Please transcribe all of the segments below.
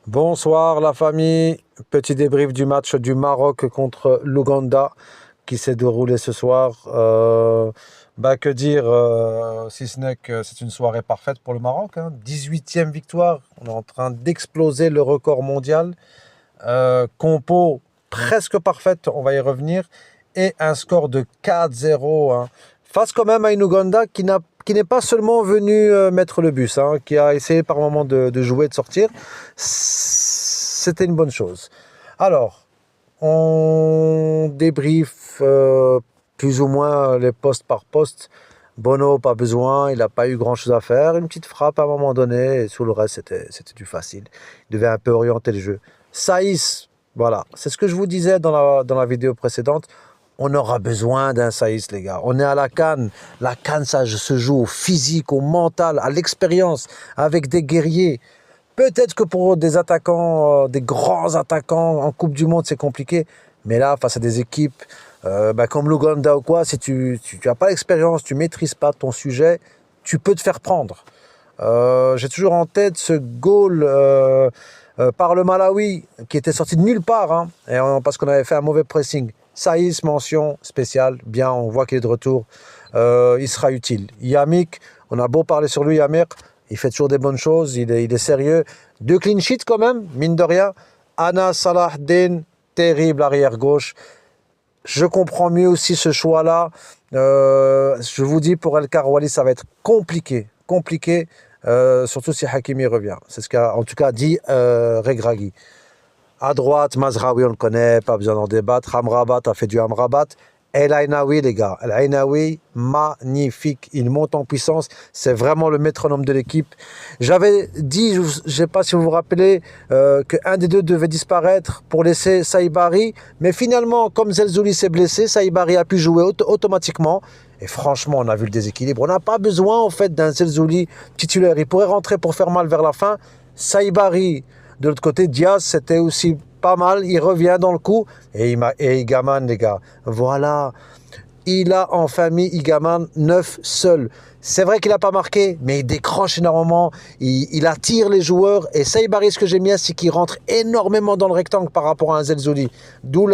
Bonsoir la famille, petit débrief du match du Maroc contre l'Ouganda qui s'est déroulé ce soir. Que dire, si ce n'est que c'est une soirée parfaite pour le Maroc, hein. 18e victoire, on est en train d'exploser le record mondial. Compo presque parfaite, on va y revenir, et un score de 4-0, hein. Face quand même à une Ouganda qui n'est pas seulement venu mettre le bus, hein, qui a essayé par moment de jouer, de sortir. C'était une bonne chose. Alors, on débrief plus ou moins les postes par poste. Bono, pas besoin, il n'a pas eu grand chose à faire. Une petite frappe à un moment donné, et sous le reste, c'était du facile. Il devait un peu orienter le jeu. Saïs, voilà, c'est ce que je vous disais dans la vidéo précédente. On aura besoin d'un Saïs, les gars. On est à la CAN. La CAN, ça se joue au physique, au mental, à l'expérience, avec des guerriers. Peut-être que pour des attaquants, des grands attaquants en Coupe du Monde, c'est compliqué. Mais là, face à des équipes comme l'Ouganda ou quoi, si tu n'as pas l'expérience, tu ne maîtrises pas ton sujet, tu peux te faire prendre. J'ai toujours en tête ce goal par le Malawi qui était sorti de nulle part, hein, parce qu'on avait fait un mauvais pressing. Saïs, mention spéciale, bien, on voit qu'il est de retour. Il sera utile. Yamik, on a beau parler sur lui, Yamik, il fait toujours des bonnes choses, il est sérieux. 2 clean sheets quand même, mine de rien. Anas Salahdin, terrible arrière-gauche. Je comprends mieux aussi ce choix-là. Je vous dis, pour El Karouali, ça va être compliqué. Compliqué, surtout si Hakimi revient. C'est ce qu'a en tout cas dit Regragui. À droite, Mazraoui, on le connaît, pas besoin d'en débattre. Amrabat a fait du Amrabat. El Ainaoui, les gars. El Ainaoui, magnifique. Il monte en puissance. C'est vraiment le métronome de l'équipe. J'avais dit, je ne sais pas si vous vous rappelez, qu'un des deux devait disparaître pour laisser Saïbari. Mais finalement, comme Zelzouli s'est blessé, Saïbari a pu jouer automatiquement. Et franchement, on a vu le déséquilibre. On n'a pas besoin, en fait, d'un Zelzouli titulaire. Il pourrait rentrer pour faire mal vers la fin. Saïbari, de l'autre côté, Diaz, c'était aussi pas mal. Il revient dans le coup. Et Igaman, les gars. Voilà. Il a en famille Igaman 9 seul. C'est vrai qu'il n'a pas marqué, mais il décroche énormément. Il attire les joueurs. Et Saïbari, ce que j'aime bien, c'est qu'il rentre énormément dans le rectangle par rapport à un Zelzouli. D'où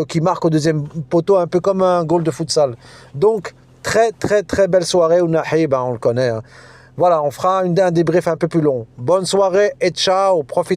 qui marque au deuxième poteau, un peu comme un goal de futsal. Donc, très, très, très belle soirée. Ounahi, on le connaît, hein. Voilà, on fera un débrief un peu plus long. Bonne soirée et ciao. Profitez.